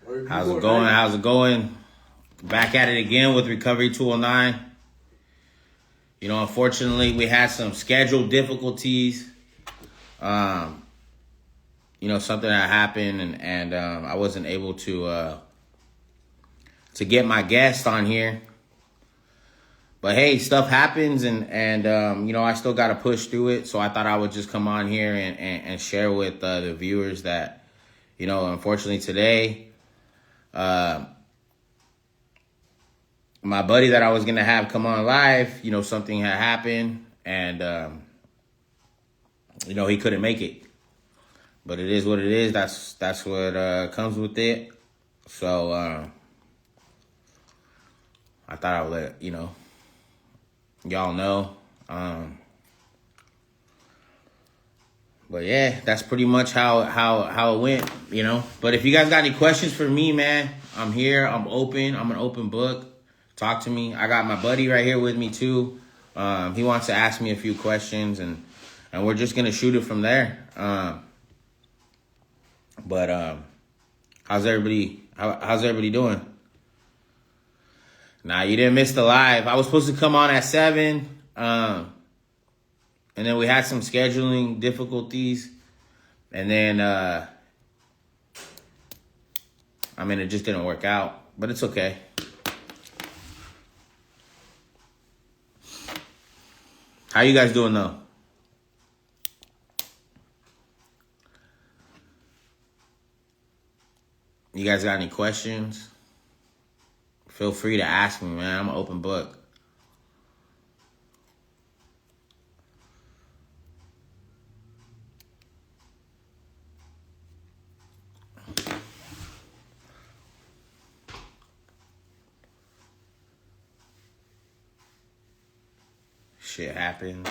How's it going? How's it going? Back at it again with Recovery 209. You know, unfortunately, we had some schedule difficulties. You know, something that happened, and I wasn't able to get my guest on here. But hey, stuff happens, and you know, I still got to push through it. So I thought I would just come on here and share with the viewers that, you know, unfortunately today, my buddy that I was going to have come on live, you know, something had happened, and you know, he couldn't make it. But it is what it is. That's what comes with it. So I thought I would let, you know, y'all know. But yeah, that's pretty much how it went, you know. But if you guys got any questions for me, man, I'm here. I'm open. I'm an open book. Talk to me. I got my buddy right here with me too. He wants to ask me a few questions, and we're just gonna shoot it from there. But how's everybody doing? Nah, you didn't miss the live. I was supposed to come on at 7. And then we had some scheduling difficulties. And then it just didn't work out. But it's okay. How you guys doing though? You guys got any questions? Feel free to ask me, man. I'm an open book. Shit happened.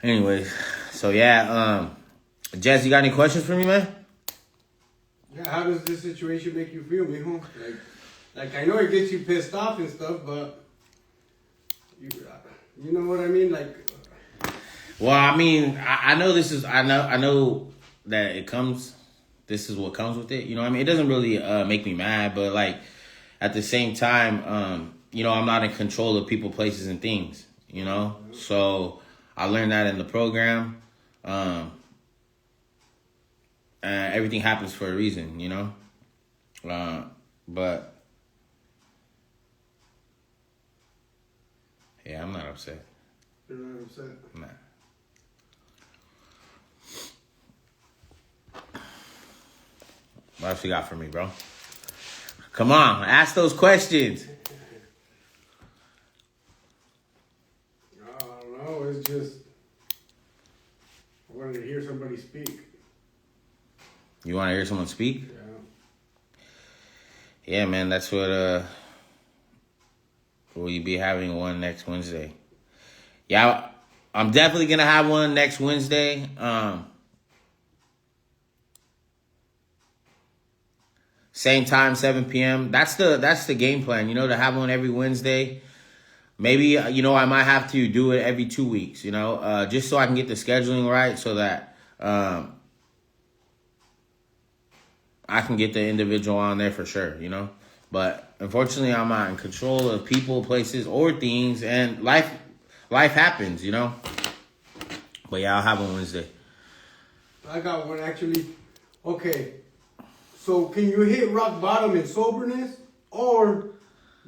Anyways, so yeah, Jess, you got any questions for me, man? Yeah, how does this situation make you feel, mijo? Like I know it gets you pissed off and stuff, but you know what I mean? Like, well, I mean, I know this is, I know that it comes, this is what comes with it. You know what I mean? It doesn't really make me mad, but like at the same time, you know, I'm not in control of people, places, and things, you know? So I learned that in the program. Everything happens for a reason, you know? But yeah, I'm not upset. You're not upset? Nah. What else you got for me, bro? Come on, ask those questions. I don't know. It's just I wanted to hear somebody speak. You want to hear someone speak? Yeah. Yeah, man, that's what we'll be having one next Wednesday. Yeah, I'm definitely gonna have one next Wednesday. Same time, 7 p.m. That's the game plan, you know, to have one every Wednesday. Maybe, you know, I might have to do it every 2 weeks, you know, just so I can get the scheduling right, so that I can get the individual on there for sure, you know. But unfortunately, I'm not in control of people, places, or things, and life happens, you know. But yeah, I'll have one Wednesday. I got one actually. Okay, so can you hit rock bottom in soberness, or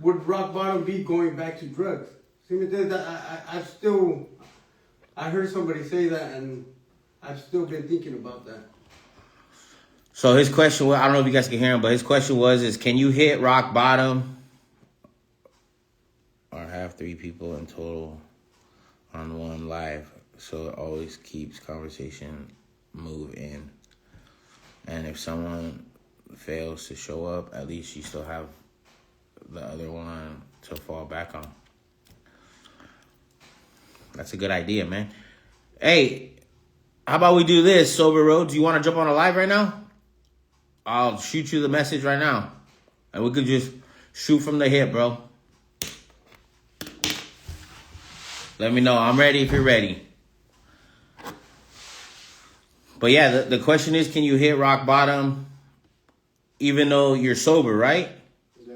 would rock bottom be going back to drugs? See, I heard somebody say that, and I've still been thinking about that. So his question was, I don't know if you guys can hear him, but his question was, can you hit rock bottom or have 3 people in total on one live, so it always keeps conversation moving? And if someone fails to show up, at least you still have the other one to fall back on. That's a good idea, man. Hey, how about we do this, Sober Road? Do you want to jump on a live right now? I'll shoot you the message right now. And we could just shoot from the hip, bro. Let me know. I'm ready if you're ready. But yeah, the question is, can you hit rock bottom even though you're sober, right? Yeah.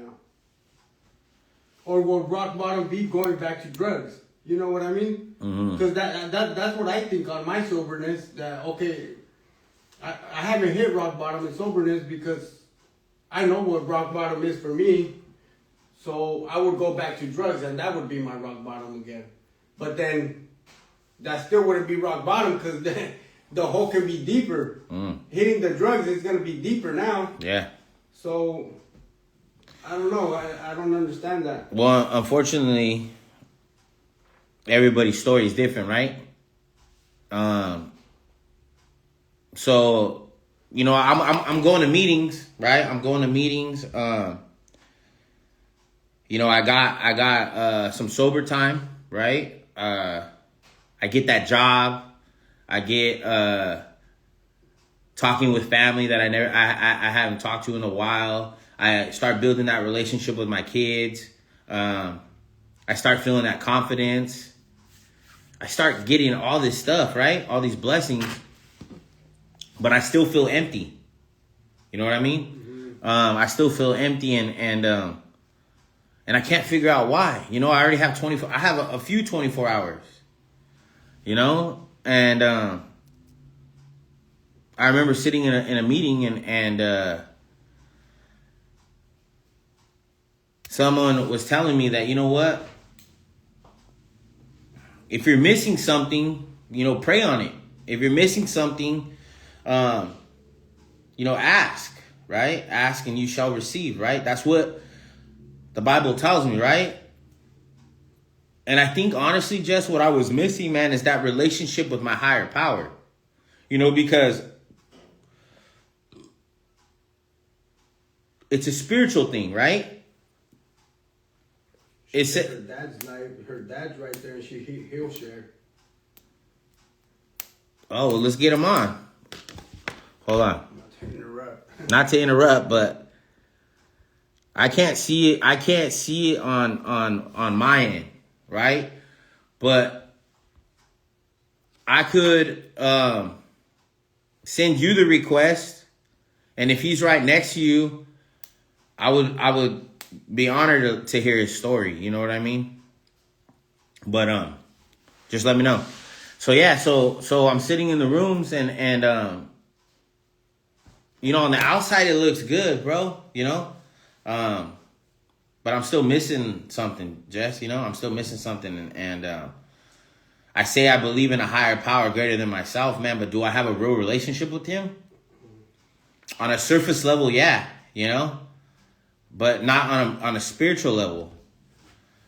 Or would rock bottom be going back to drugs? You know what I mean? Because that's what I think on my soberness. That okay, I haven't hit rock bottom in soberness because I know what rock bottom is for me. So I would go back to drugs, and that would be my rock bottom again. But then that still wouldn't be rock bottom because the hole can be deeper. Hitting the drugs is gonna be deeper now. Yeah. So I don't know. I don't understand that. Well, unfortunately, everybody's story is different, right? So, you know, I'm going to meetings, right? I'm going to meetings. You know, I got some sober time, right? I get that job. I get talking with family that I haven't talked to in a while. I start building that relationship with my kids. I start feeling that confidence. I start getting all this stuff, right? All these blessings. But I still feel empty. You know what I mean? I still feel empty and I can't figure out why. You know, I already have 24. I have a few 24 hours. You know? And I remember sitting in a meeting and someone was telling me that, you know what? If you're missing something, you know, pray on it. If you're missing something, you know, ask, right? Ask and you shall receive, right? That's what the Bible tells me, right? And I think, honestly, just what I was missing, man, is that relationship with my higher power. You know, because it's a spiritual thing, right? It's her dad's right there, and he'll share. Oh, well, let's get him on. Hold on. Not to interrupt. Not to interrupt, but I can't see it. I can't see it on my end, right? But I could send you the request, and if he's right next to you, I would be honored to hear his story. You know what I mean? But just let me know. So yeah, so I'm sitting in the rooms and you know, on the outside it looks good, bro. You know, but I'm still missing something, Jess. You know, I'm still missing something, and I say I believe in a higher power greater than myself, man. But do I have a real relationship with him? On a surface level, yeah, you know, but not on a spiritual level.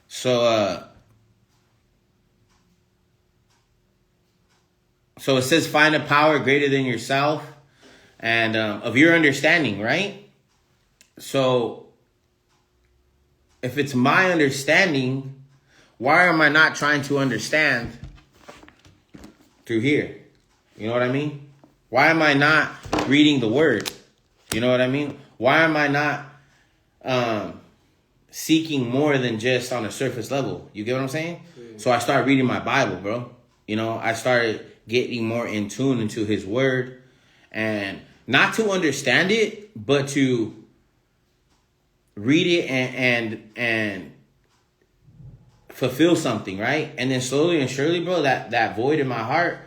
So it says find a power greater than yourself and of your understanding, right? So if it's my understanding, why am I not trying to understand through here? You know what I mean? Why am I not reading the word? You know what I mean? Why am I not seeking more than just on a surface level? You get what I'm saying? So I started reading my Bible, bro. You know, I started getting more in tune into his word, and not to understand it, but to read it and fulfill something, right? And then slowly and surely, bro, that void in my heart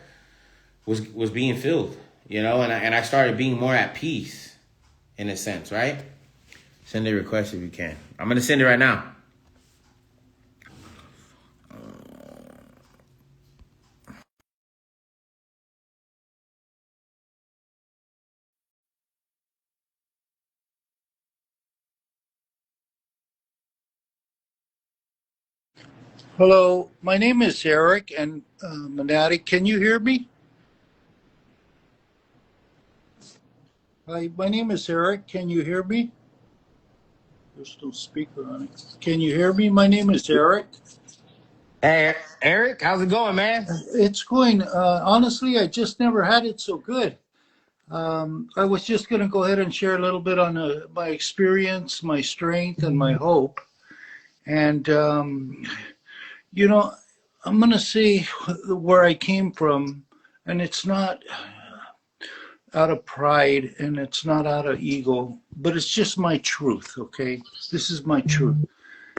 was being filled, you know, and I started being more at peace in a sense, right? Send a request if you can. I'm gonna send it right now. Hello, my name is Eric and Monadic. Can you hear me? Hi, my name is Eric. Can you hear me? There's no speaker on it. Can you hear me? My name is Eric. Hey, Eric, how's it going, man? It's going, honestly, I just never had it so good. I was just going to go ahead and share a little bit on my experience, my strength, and my hope. And, you know, I'm going to say where I came from, and it's not out of pride and it's not out of ego, but it's just my truth, okay? This is my truth.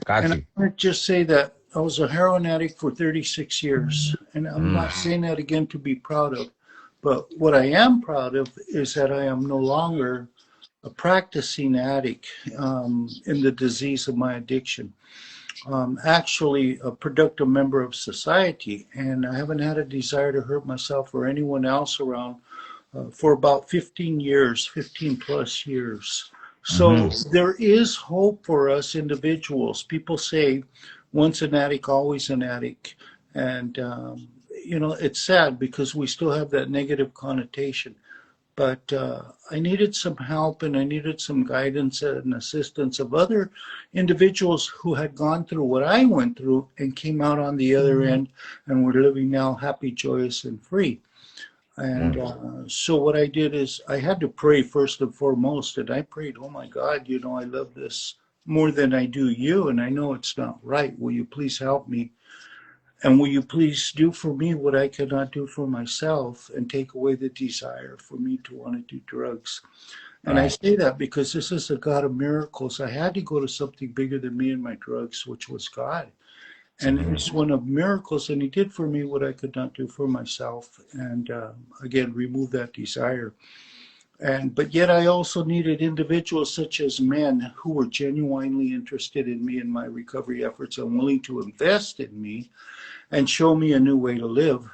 Got And I you. want to just say that I was a heroin addict for 36 years. And I'm Mm. not saying that again to be proud of. But what I am proud of is that I am no longer a practicing addict in the disease of my addiction. Actually, a productive member of society. And I haven't had a desire to hurt myself or anyone else around for about 15 years, 15 plus years. So Hmm. there is hope for us individuals. People say, once an addict, always an addict. And, it's sad because we still have that negative connotation. But I needed some help and I needed some guidance and assistance of other individuals who had gone through what I went through and came out on the other end and were living now happy, joyous, and free. And Mm. so what I did is I had to pray first and foremost. And I prayed, oh my God, I love this more than I do you. And I know it's not right. Will you please help me? And will you please do for me what I cannot do for myself and take away the desire for me to want to do drugs? And I Right. say that because this is a God of miracles. I had to go to something bigger than me and my drugs, which was God. And Hmm. it's one of miracles, and he did for me what I could not do for myself, and again remove that desire. And but yet I also needed individuals such as men who were genuinely interested in me and my recovery efforts and willing to invest in me and show me a new way to live.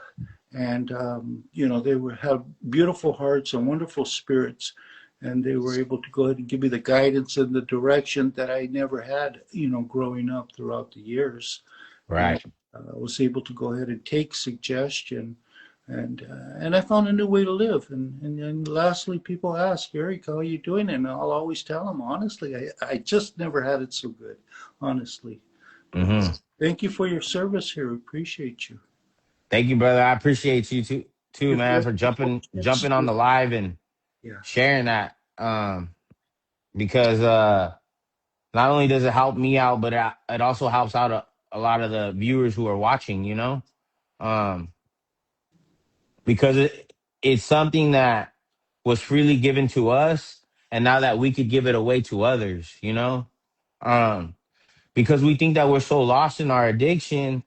And they were have beautiful hearts and wonderful spirits, and they were able to go ahead and give me the guidance and the direction that I never had, growing up throughout the years. And Right. I was able to go ahead and take suggestion, and I found a new way to live. And lastly, people ask, Eric, how are you doing? And I'll always tell them honestly, I just never had it so good, honestly. But Hmm. thank you for your service here. We appreciate you. Thank you, brother. I appreciate you too, If you man, have for any jumping questions, on the live and yeah. sharing that. Because not only does it help me out, but it also helps out a lot of the viewers who are watching. Um, because it's something that was freely given to us, and now that we could give it away to others. Um, because we think that we're so lost in our addiction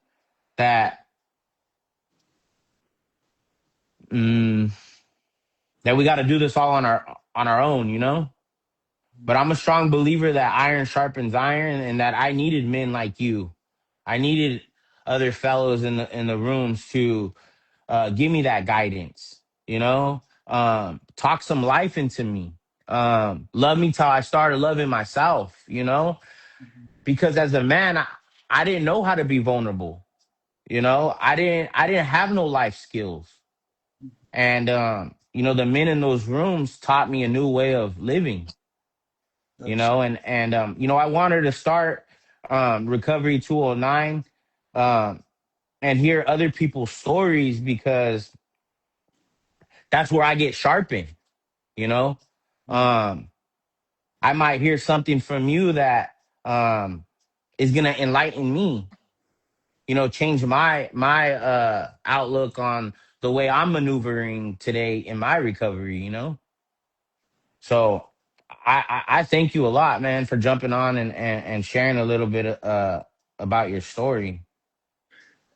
that mm, that we got to do this all on our own. But I'm a strong believer that iron sharpens iron, and that I needed men like you. I needed other fellows in the rooms to give me that guidance. Talk some life into me. Love me till I started loving myself. Because as a man, I didn't know how to be vulnerable. I didn't have no life skills, and the men in those rooms taught me a new way of living. That's And I wanted to start Recovery 209, and hear other people's stories, because that's where I get sharpened. You know, um, I might hear something from you that is gonna enlighten me. Change my outlook on the way I'm maneuvering today in my recovery. So I thank you a lot, man, for jumping on and sharing a little bit about your story.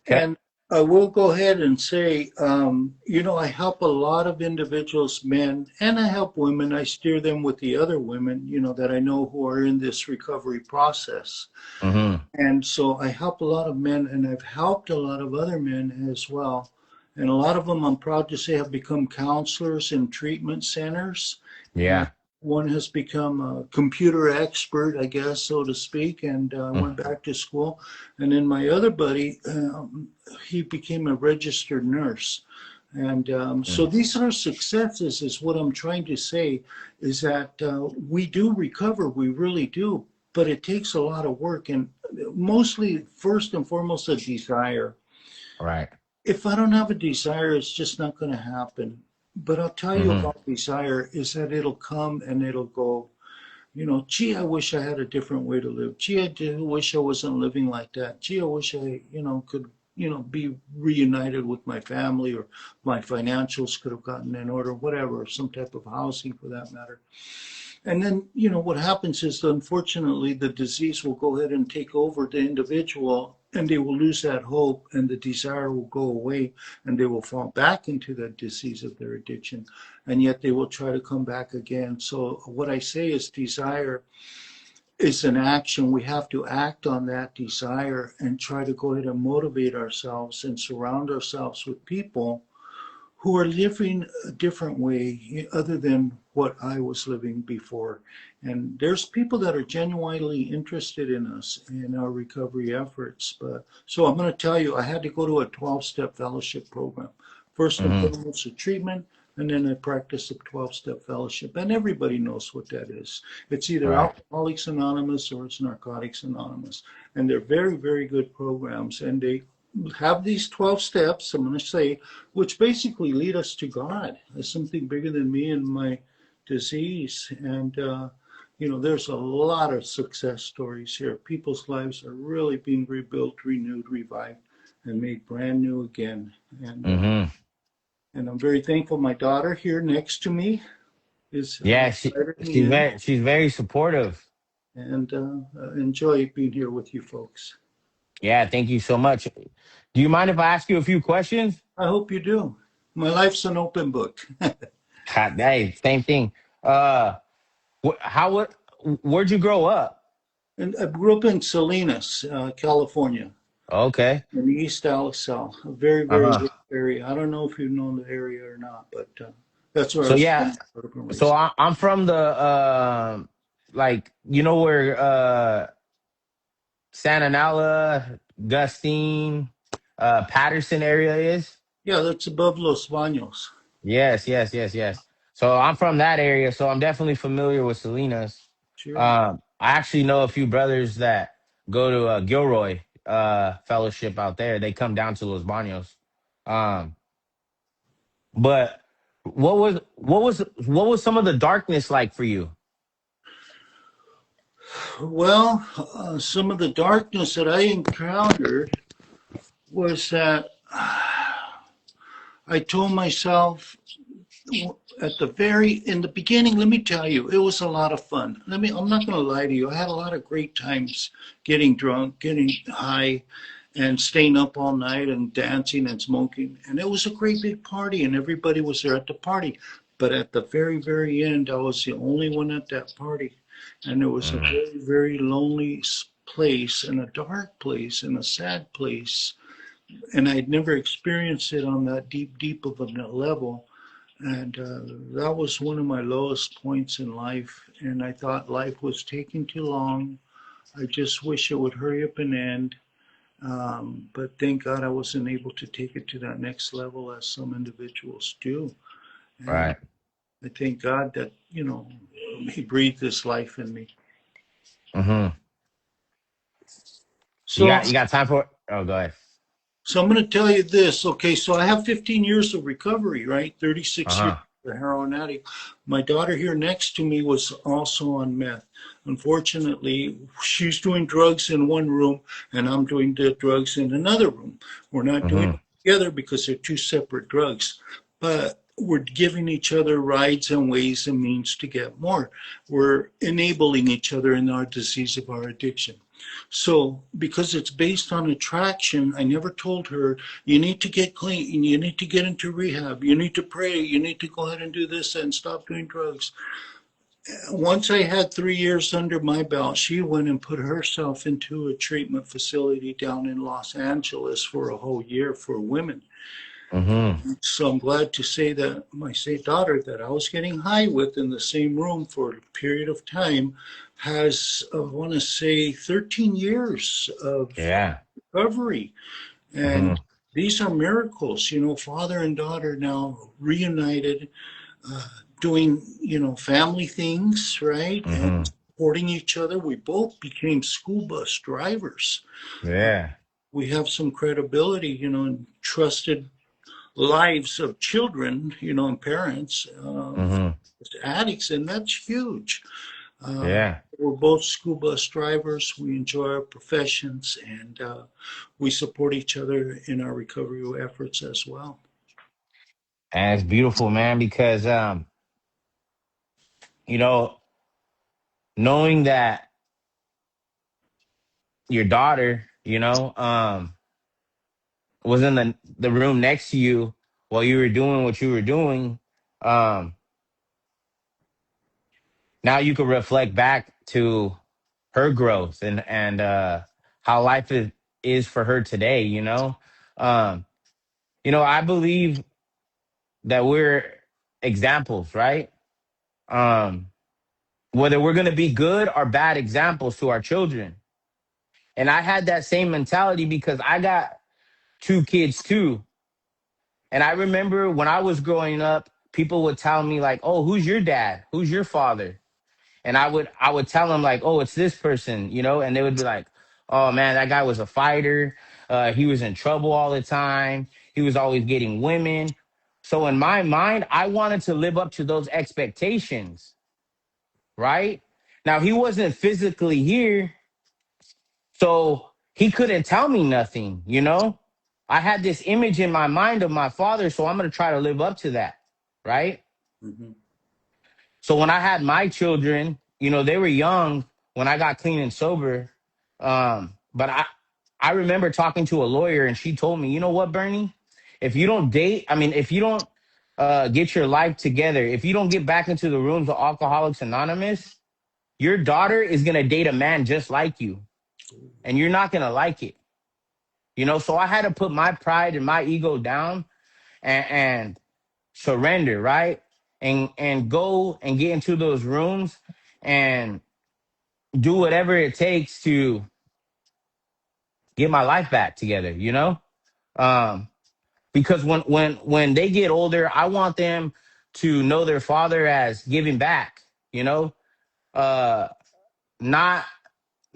Can And I will go ahead and say, I help a lot of individuals, men, and I help women. I steer them with the other women, that I know who are in this recovery process. Mm-hmm. And so I help a lot of men, and I've helped a lot of other men as well. And a lot of them, I'm proud to say, have become counselors in treatment centers. And Yeah. one has become a computer expert, I guess, so to speak, and went back to school. And then my other buddy, he became a registered nurse. And so Mm-hmm. these are successes, is what I'm trying to say, is that we do recover, we really do, but it takes a lot of work, and mostly, first and foremost, a desire. Right. If I don't have a desire, it's just not going to happen. But I'll tell you Mm-hmm. about desire is that it'll come and it'll go. Gee, I wish I had a different way to live. Gee, I do wish I wasn't living like that. Gee, I wish I, could be reunited with my family, or my financials could have gotten in order, whatever, some type of housing for that matter. And then, what happens is, unfortunately, the disease will go ahead and take over the individual, and they will lose that hope, and the desire will go away, and they will fall back into that disease of their addiction. And yet they will try to come back again. So what I say is, desire is an action. We have to act on that desire and try to go ahead and motivate ourselves and surround ourselves with people who are living a different way other than what I was living before. And there's people that are genuinely interested in us, in our recovery efforts. But so I'm going to tell you, I had to go to a 12-step fellowship program. First and foremost, a treatment, and then I practiced a 12-step fellowship. And everybody knows what that is. It's either Right. Alcoholics Anonymous or it's Narcotics Anonymous. And they're very, very good programs. And they have these 12 steps, I'm going to say, which basically lead us to God, as something bigger than me and my disease. And, there's a lot of success stories here. People's lives are really being rebuilt, renewed, revived, and made brand new again. And, and I'm very thankful. My daughter here next to me is Yeah, letting me in, she's very supportive. and enjoy being here with you folks. Yeah, thank you so much. Do you mind if I ask you a few questions? I hope you do. My life's an open book. Hey, same thing. Uh, where'd you grow up? And I grew up in Salinas, California, Okay. in East Alisal, a very, very Uh-huh. rich area. I don't know if you know the area or not, but that's where I So was yeah, born, brought up and so raised. I'm from the like where Santa Nala, Gustine, Patterson area is? Yeah, that's above Los Baños. Yes, yes, yes, yes. So I'm from that area, so I'm definitely familiar with Salinas. Sure. I actually know a few brothers that go to Gilroy fellowship out there. They come down to Los Baños. Um, but what was some of the darkness like for you? Well, some of the darkness that I encountered was that I told myself in the beginning, let me tell you, it was a lot of fun. I'm not going to lie to you. I had a lot of great times getting drunk, getting high, and staying up all night and dancing and smoking. And it was a great big party, and everybody was there at the party. But at the very, very end, I was the only one at that party. And it was a very, very lonely place, and a dark place, and a sad place. And I'd never experienced it on that deep, deep of a level. And that was one of my lowest points in life. And I thought life was taking too long. I just wish it would hurry up and end. But thank God I wasn't able to take it to that next level as some individuals do. And Right. I thank God that, He breathed this life in me. Mm-hmm. You So, got you got time for? Oh, go ahead. so I'm going to tell you this. Okay, so I have 15 years of recovery, right? 36 years Uh-huh. as a heroin addict. My daughter here next to me was also on meth. Unfortunately, she's doing drugs in one room, and I'm doing the drugs in another room. We're not doing Mm-hmm. it together because they're two separate drugs, but we're giving each other rides and ways and means to get more. We're enabling each other in our disease of our addiction. So, because it's based on attraction, I never told her, you need to get clean, you need to get into rehab, you need to pray, you need to go ahead and do this and stop doing drugs. Once I had 3 years under my belt, she went and put herself into a treatment facility down in Los Angeles for a whole year for women. Mm-hmm. So I'm glad to say that my daughter that I was getting high with in the same room for a period of time has, I want to say, 13 years of Yeah. recovery. Mm-hmm. And these are miracles, father and daughter now reunited, doing, family things, right? And Mm-hmm. supporting each other. We both became school bus drivers. Yeah. We have some credibility, and trusted lives of children, and parents, Mm-hmm. addicts, and that's huge. Yeah. We're both school bus drivers. We enjoy our professions, and we support each other in our recovery efforts as well. And it's beautiful, man, because you know, knowing that your daughter, was in the room next to you while you were doing what you were doing, um, now you can reflect back to her growth and how life is for her today, Um, I believe that we're examples, right? Um, whether we're gonna be good or bad examples to our children. And I had that same mentality because I got two kids too. And I remember when I was growing up, people would tell me like, "Oh, who's your dad? Who's your father?" And I would tell them like, "Oh, it's this person," and they would be like, "Oh man, that guy was a fighter. He was in trouble all the time. He was always getting women." So in my mind, I wanted to live up to those expectations, right? Now he wasn't physically here, so he couldn't tell me nothing. I had this image in my mind of my father, so I'm going to try to live up to that, right? Mhm. So when I had my children, they were young when I got clean and sober. But I remember talking to a lawyer and she told me, "You know what, Bernie? If you don't date, I mean, if you don't get your life together, if you don't get back into the rooms of Alcoholics Anonymous, your daughter is going to date a man just like you and you're not going to like it." So I had to put my pride and my ego down and surrender, right? And go and get into those rooms and do whatever it takes to get my life back together. Um, because when they get older, I want them to know their father as giving back, you know, uh, not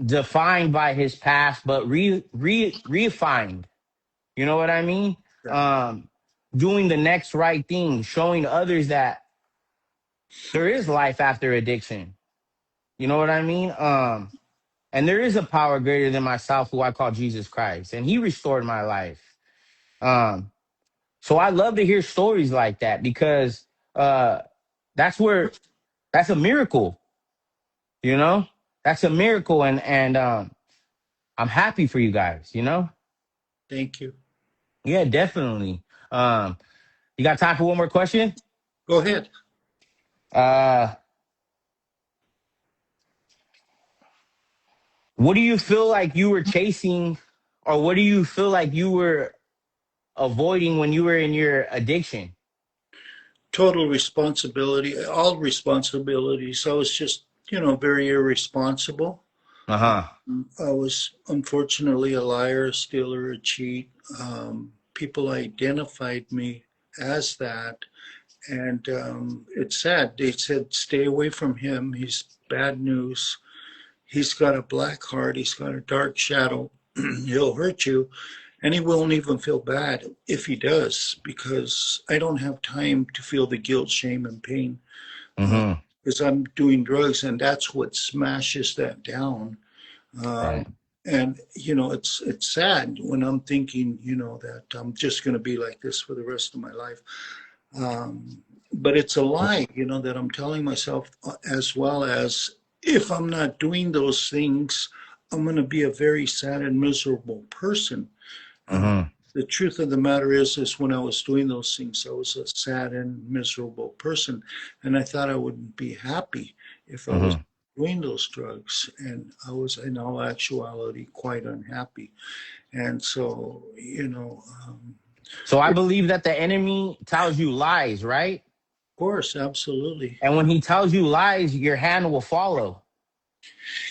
defined by his past, but refined. You know what I mean? Yeah. Um, doing the next right thing, showing others that there is life after addiction. You know what I mean? And there is a power greater than myself who I call Jesus Christ, and he restored my life. Um, so I love to hear stories like that because uh, that's where that's a miracle, you know? That's a miracle, and I'm happy for you guys. Thank you. Yeah, definitely. Um, you got time for one more question? Go ahead. Uh, what do you feel like you were chasing, or what do you feel like you were avoiding when you were in your addiction? Total responsibility, all responsibilities. I was just, very irresponsible. Uh huh. I was unfortunately a liar, a stealer, a cheat. People identified me as that. And it's sad. They said, stay away from him. He's bad news. He's got a black heart. He's got a dark shadow. He'll hurt you. And he won't even feel bad if he does, because I don't have time to feel the guilt, shame, and pain. Mm-hmm. Because I'm doing drugs, and that's what smashes that down. Right. And it's sad when I'm thinking, that I'm just going to be like this for the rest of my life. But it's a lie, that I'm telling myself, as well as if I'm not doing those things, I'm going to be a very sad and miserable person. Uh, Mm-hmm. the truth of the matter is when I was doing those things, I was a sad and miserable person, and I thought I wouldn't be happy if I was Mm-hmm. doing those drugs, and I was in all actuality quite unhappy. And so, So I of believe that the enemy tells you lies, right? course, absolutely. And when he tells you lies, your hand will follow.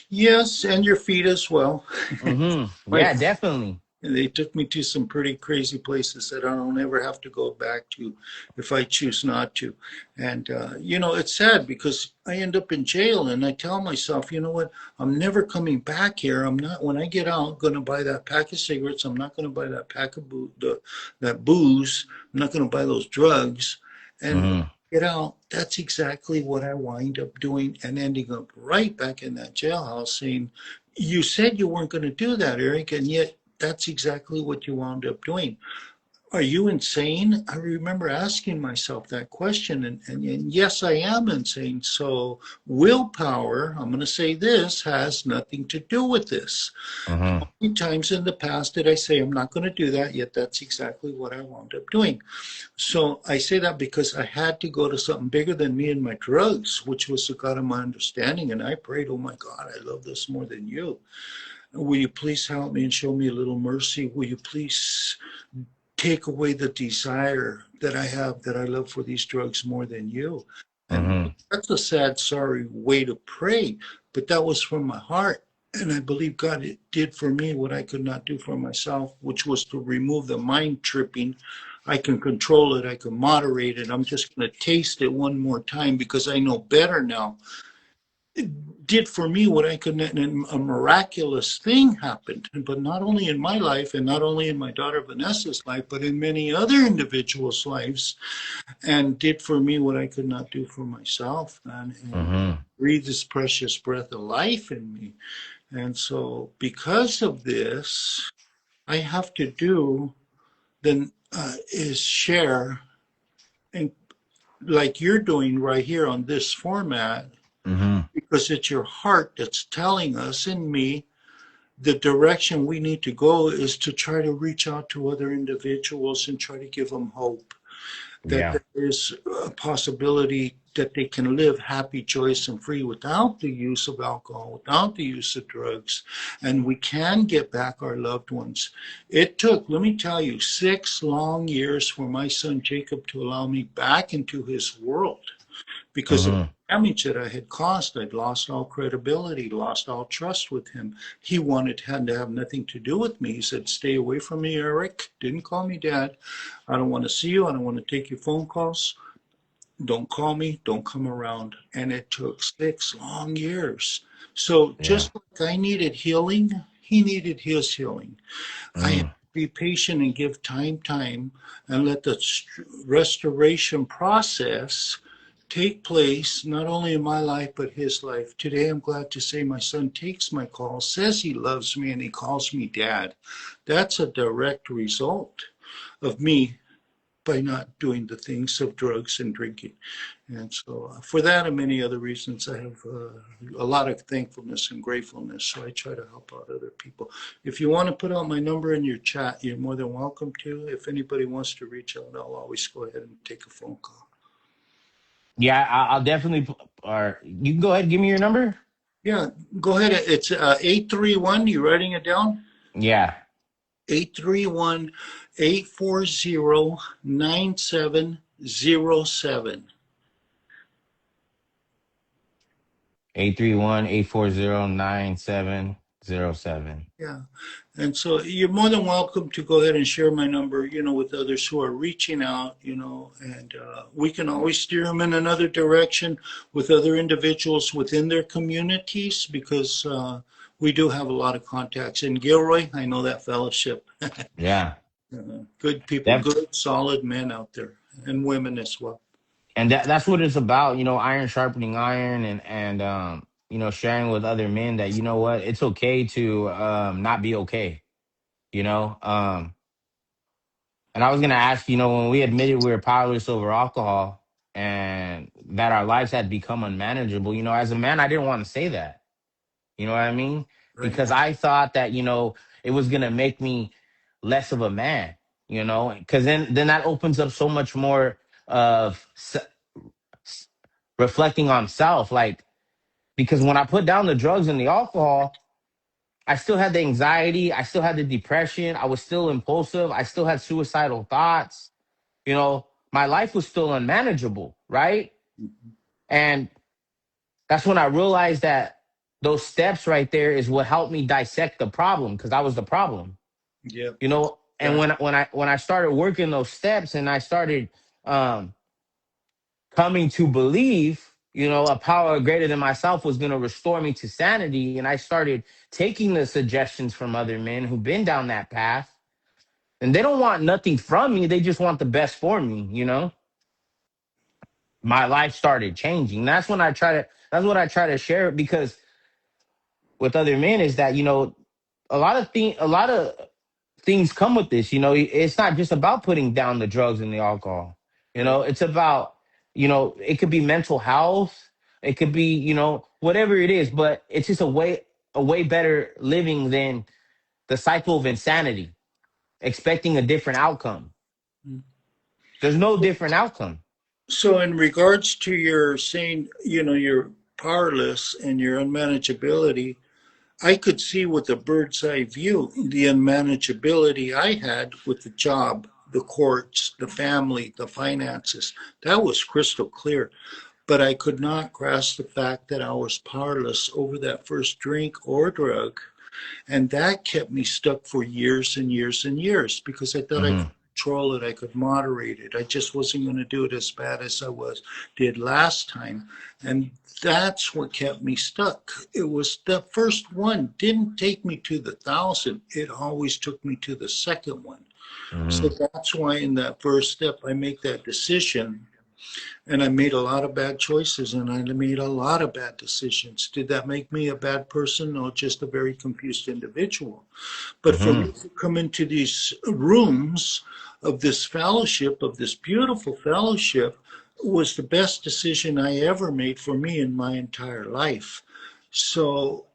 Yes, and your feet as well. Mm-hmm. My Yeah, definitely. They took me to some pretty crazy places that I don't ever have to go back to if I choose not to. And, it's sad because I end up in jail and I tell myself, you know what, I'm never coming back here. I'm not, when I get out, going to buy that pack of cigarettes. I'm not going to buy that pack of that booze. I'm not going to buy those drugs. And Mm-hmm. get out. That's exactly what I wind up doing and ending up right back in that jailhouse saying, you said you weren't going to do that, Eric, and yet that's exactly what you wound up doing. Are you insane? I remember asking myself that question, and yes, I am insane. So, willpower, I'm going to say this, has nothing to do with this. Mm-hmm. How many times in the past did I say I'm not going to do that? Yet that's exactly what I wound up doing. So I say that because I had to go to something bigger than me and my drugs, which was the God of my understanding. And I prayed, oh my God, I love this more than you. Will you please help me and show me a little mercy? Will you please take away the desire that I have, that I love for these drugs more than you? And Mm-hmm. that's a sad, sorry way to pray, but that was from my heart. And I believe God did for me what I could not do for myself, which was to remove the mind tripping. I can control it, I can moderate it. I'm just going to taste it one more time because I know better now. It did for me what I could, and a miraculous thing happened, but not only in my life and not only in my daughter Vanessa's life, but in many other individuals' lives, and did for me what I could not do for myself, and Mm-hmm. breathe this precious breath of life in me. And so, because of this, I have to do then is share, and like you're doing right here on this format, Mm-hmm. because it's your heart that's telling us and me the direction we need to go is to try to reach out to other individuals and try to give them hope that Yeah. there is a possibility that they can live happy, joyous, and free without the use of alcohol, without the use of drugs, and we can get back our loved ones. It took, let me tell you, 6 long years for my son Jacob to allow me back into his world because of the Mm-hmm. damage that I had caused. I'd lost all credibility, lost all trust with him. He had to have nothing to do with me. He said, "Stay away from me, Eric." Didn't call me dad. I don't want to see you. I don't want to take your phone calls. Don't call me. Don't come around. And it took 6 long years. So Yeah. just like I needed healing, he needed his healing. I have Mm. to be patient and give time, and let the restoration process take place not only in my life but his life. Today I'm glad to say my son takes my call, says he loves me, and he calls me dad. That's a direct result of me by not doing the things of drugs and drinking. And so, for that and many other reasons, I have a lot of thankfulness and gratefulness. So I try to help out other people. If you want to put out my number in your chat, you're more than welcome to. If anybody wants to reach out, I'll always go ahead and take a phone call. Yeah, I'll definitely. Or you can go ahead and give me your number. Yeah, go ahead. It's 831. You writing it down? Yeah. 831 840 9707. 831-840-9707. Yeah. And so you're more than welcome to go ahead and share my number, with others who are reaching out, and we can always steer them in another direction with other individuals within their communities because we do have a lot of contacts. In Gilroy, I know that fellowship. Yeah. Good people, That good, solid men out there, and women as well. and that's what it's about, iron sharpening iron, and sharing with other men that what, it's okay to not be okay, you know. And I was gonna ask, when we admitted we were powerless over alcohol and that our lives had become unmanageable, as a man, I didn't want to say that. You know what I mean? Right. Because I thought that, it was gonna make me less of a man, because then that opens up so much more of reflecting on self. Like, because when I put down the drugs and the alcohol, I still had the anxiety, I still had the depression, I was still impulsive, I still had suicidal thoughts. My life was still unmanageable, right? And that's when I realized that those steps right there is what helped me dissect the problem, because I was the problem. Yeah. And when I started working those steps and I started um coming to believe, a power greater than myself was going to restore me to sanity, and I started taking the suggestions from other men who've been down that path, and they don't want nothing from me, they just want the best for me. my life started changing. That's what I try to share, because with other men is that, a lot of things come with this. It's not just about putting down the drugs and the alcohol. Right. It's about, it could be mental health, it could be, whatever it is, but it's just a way better living than the cycle of insanity, expecting a different outcome. There's no different outcome. So, in regards to your saying, you're powerless and your unmanageability, I could see with a bird's eye view the unmanageability I had with the job, the courts, the family, the finances. That was crystal clear. But I could not grasp the fact that I was powerless over that first drink or drug. And that kept me stuck for years and years and years because I thought I could Hmm. control it, I could moderate it. I just wasn't going to do it as bad as did last time. And that's what kept me stuck. It was the first one didn't take me to the 1,000. It always took me to the second one. So Hmm. that's why in that first step, I make that decision, and I made a lot of bad choices and I made a lot of bad decisions. Did that make me a bad person? No, just a very confused individual. But for me Hmm. to come into these rooms of this fellowship, of this beautiful fellowship, was the best decision I ever made for me in my entire life. So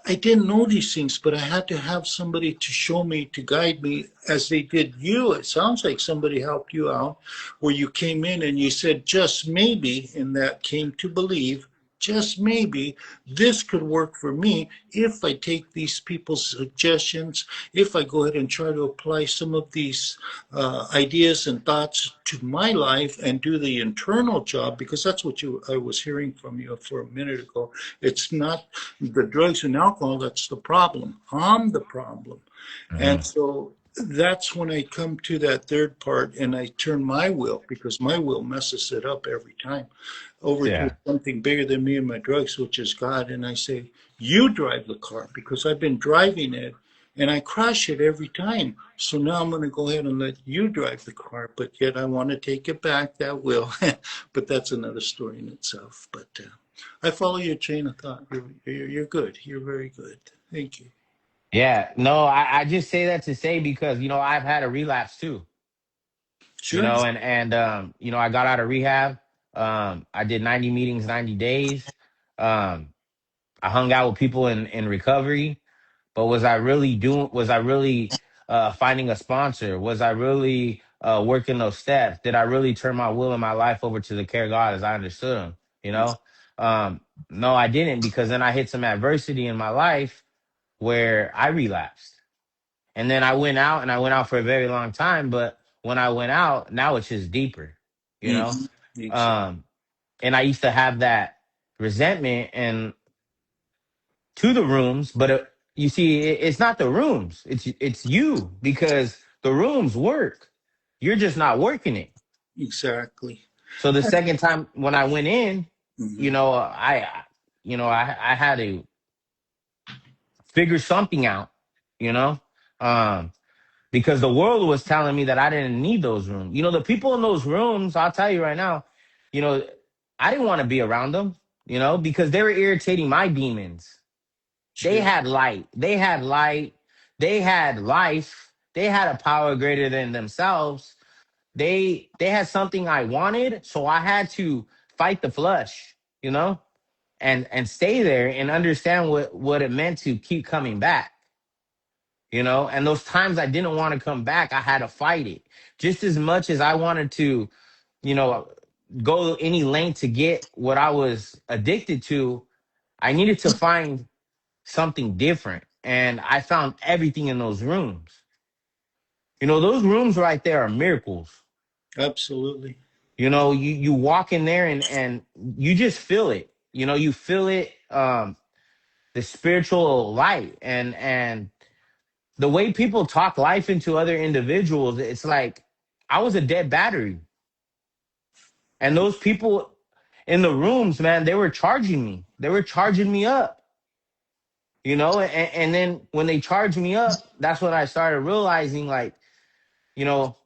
I didn't know these things, but I had to have somebody to show me, to guide me, as they did you. It sounds like somebody helped you out, where you came in and you said, just maybe, and that came to believe, just maybe this could work for me if I take these people's suggestions, if I go ahead and try to apply some of these ideas and thoughts to my life and do the internal job, because that's what I was hearing from you for a minute ago. It's not the drugs and alcohol that's the problem. I'm the problem. Hmm. And so that's when I come to that third part and I turn my will, because my will messes it up every time, over to Yeah. something bigger than me and my drugs, which is God. And I say, you drive the car, because I've been driving it and I crash it every time. So now I'm going to go ahead and let you drive the car, but yet I want to take it back, that will. But that's another story in itself. But I follow your chain of thought. You're good. You're very good. Thank you. Yeah. No, I just say that to say, because, I've had a relapse too, Sure. I got out of rehab. I did 90 meetings, 90 days. Um, I hung out with people in recovery, but was I really finding a sponsor? Was I really working those steps? Did I really turn my will and my life over to the care of God as I understood him? You know? Um, no, I didn't, because then I hit some adversity in my life where I relapsed. And then I went out for a very long time, but when I went out, now it's just deeper, you know? Mm-hmm. Exactly. Um, and I used to have that resentment and to the rooms, but you see, it's not the rooms, it's you, because the rooms work. You're just not working it. Exactly. So the second time when I went in, Mm-hmm. I had to figure something out, you know, um, because the world was telling me that I didn't need those rooms. The people in those rooms, I'll tell you right now, you know, I didn't want to be around them, because they were irritating my demons. They Sure. had light. They had light. They had life. They had a power greater than themselves. They had something I wanted, so I had to fight the flesh, and stay there and understand what it meant to keep coming back, And those times I didn't want to come back, I had to fight it. Just as much as I wanted to, you know, go any length to get what I was addicted to, I needed to find something different. And I found everything in those rooms. Those rooms right there are miracles. Absolutely. You walk in there and you just feel it. You feel it, the spiritual light and the way people talk life into other individuals. It's like I was a dead battery. And those people in the rooms, man, they were charging me. They were charging me up. And then when they charged me up, that's when I started realizing, like, you know,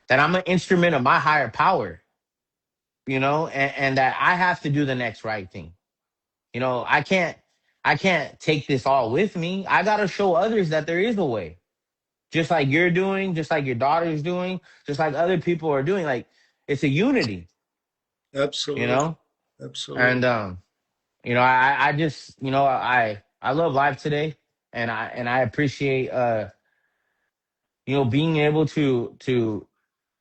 that I'm an instrument of my higher power, you know, and that I have to do the next right thing. You know, I can't take this all with me. I gotta show others that there is a way. Just like you're doing, just like your daughter's doing, just like other people are doing. Like it's a unity, you Absolutely. know? Absolutely. And you know, I just, you know, I love life today, and I appreciate you know, being able to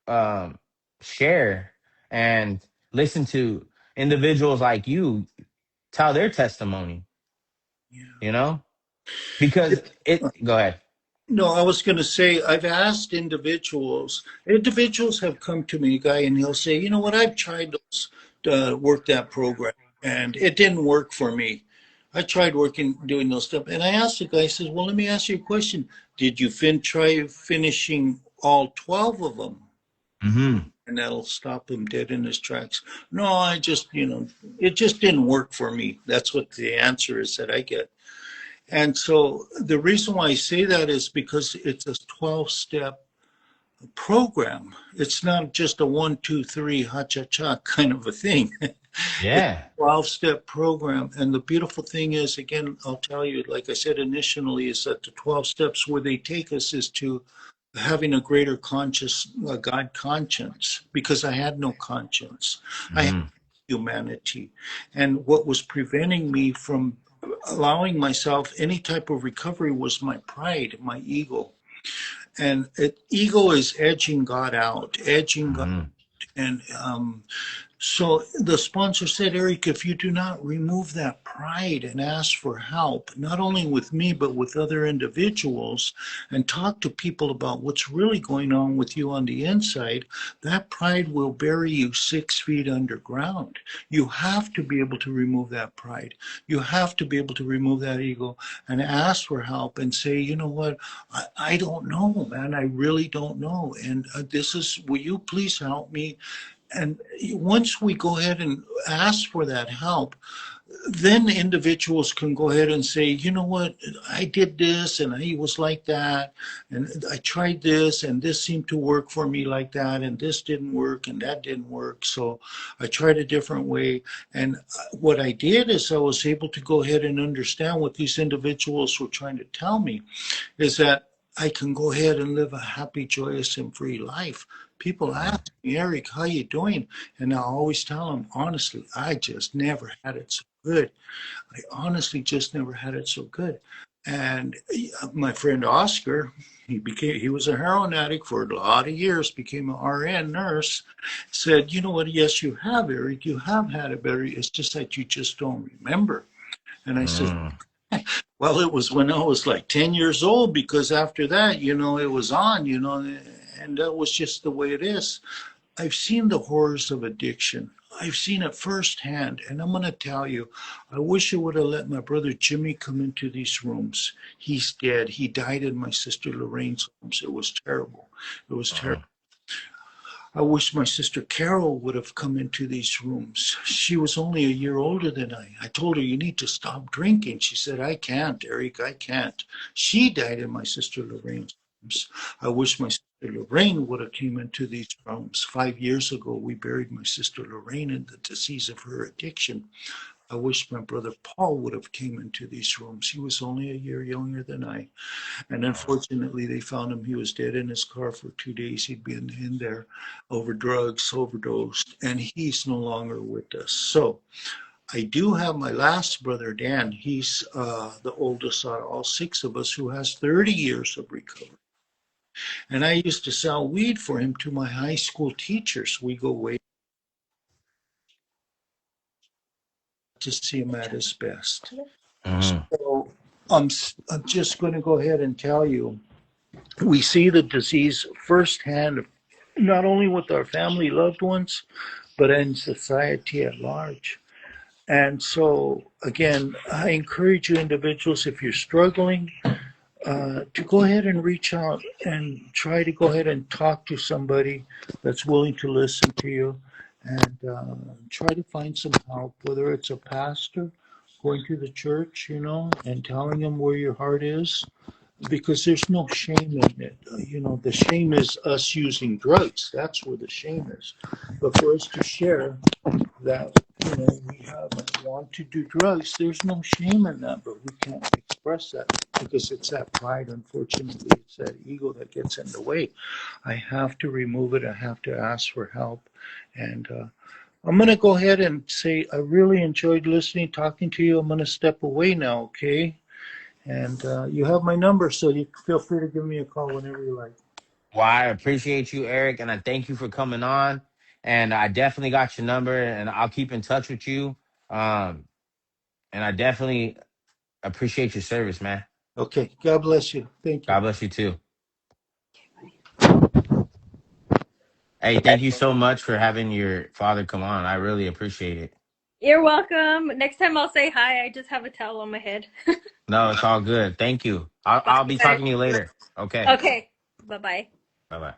um share and listen to individuals like you tell their testimony, Yeah. you know? Because it go ahead. No, I was going to say, I've asked individuals have come to me, Guy, and he'll say, you know what, I've tried those, work that program, and it didn't work for me. I tried doing those stuff. And I asked the guy, I says, well, let me ask you a question. Did you try finishing all 12 of them? Mhm. And that'll stop him dead in his tracks. No, I just, it just didn't work for me. That's what the answer is that I get. And so the reason why I say that is because it's a 12-step program. It's not just a one, two, three, ha cha cha kind of a thing. It's Yeah. a 12-step program. And the beautiful thing is, again, I'll tell you, like I said initially, is that the 12 steps where they take us is to having a greater God conscience, because I had no conscience. I had Mhm. humanity. And what was preventing me from allowing myself any type of recovery was my pride, my ego. And ego is edging God out, edging God. Mhm. And so the sponsor said, Eric, if you do not remove that pride and ask for help, not only with me, but with other individuals, and talk to people about what's really going on with you on the inside, that pride will bury you 6 feet underground. You have to be able to remove that pride. You have to be able to remove that ego and ask for help and say, you know what, I don't know, man. I really don't know. And will you please help me? And once we go ahead and ask for that help, then individuals can go ahead and say, you know what, I did this and he was like that, and I tried this and this seemed to work for me like that, and this didn't work and that didn't work. So I tried a different way. And what I did is I was able to go ahead and understand what these individuals were trying to tell me is that I can go ahead and live a happy, joyous, and free life. People ask me, Eric, how you doing? And I always tell them, honestly, I just never had it so good. I honestly just never had it so good. And my friend Oscar, he was a heroin addict for a lot of years, became an RN nurse, said, you know what, yes, you have, Eric, you have had it better. It's just that you just don't remember. And I said, Mhm. well, it was when I was like 10 years old, because after that, it was on, and that was just the way it is. I've seen the horrors of addiction. I've seen it firsthand. And I'm going to tell you, I wish I would have let my brother Jimmy come into these rooms. He's dead. He died in my sister Lorraine's arms. It was terrible. It was terrible. Mhm. I wish my sister Carol would have come into these rooms. She was only a year older than I. I told her, you need to stop drinking. She said, I can't, Eric, I can't. She died in my sister Lorraine's arms. I wish my sister Lorraine would have came into these rooms. 5 years ago, we buried my sister Lorraine in the disease of her addiction. I wish my brother Paul would have came into these rooms. He was only a year younger than I. And unfortunately, they found him. He was dead in his car for 2 days. He'd been in there over drugs, overdosed, and he's no longer with us. So I do have my last brother, Dan. He's the oldest out of all six of us, who has 30 years of recovery. And I used to sell weed for him to my high school teachers. We go way to see him at his best. Mhm. So I'm just going to go ahead and tell you, we see the disease firsthand, not only with our family loved ones, but in society at large. And so, again, I encourage you individuals, if you're struggling, to go ahead and reach out and try to go ahead and talk to somebody that's willing to listen to you, and try to find some help, whether it's a pastor going to the church, and telling them where your heart is, because there's no shame in it. You know, the shame is us using drugs. That's where the shame is. But for us to share that, you know, we have want to do drugs, there's no shame in that, but we can't express that because it's that pride. Unfortunately, it's that ego that gets in the way. I have to remove it. I have to ask for help. And I'm going to go ahead and say I really enjoyed listening, talking to you. I'm going to step away now, okay? And you have my number, so you feel free to give me a call whenever you like. Well, I appreciate you, Eric, and I thank you for coming on. And I definitely got your number, and I'll keep in touch with you. Um, and I definitely appreciate your service, man. Okay. God bless you. Thank you. God bless you too. Hey, thank you so much for having your father come on. I really appreciate it. You're welcome. Next time I'll say hi. I just have a towel on my head. No, it's all good. Thank you. I'll be Bye. talking to you later. Okay. Okay. Bye bye. Bye bye.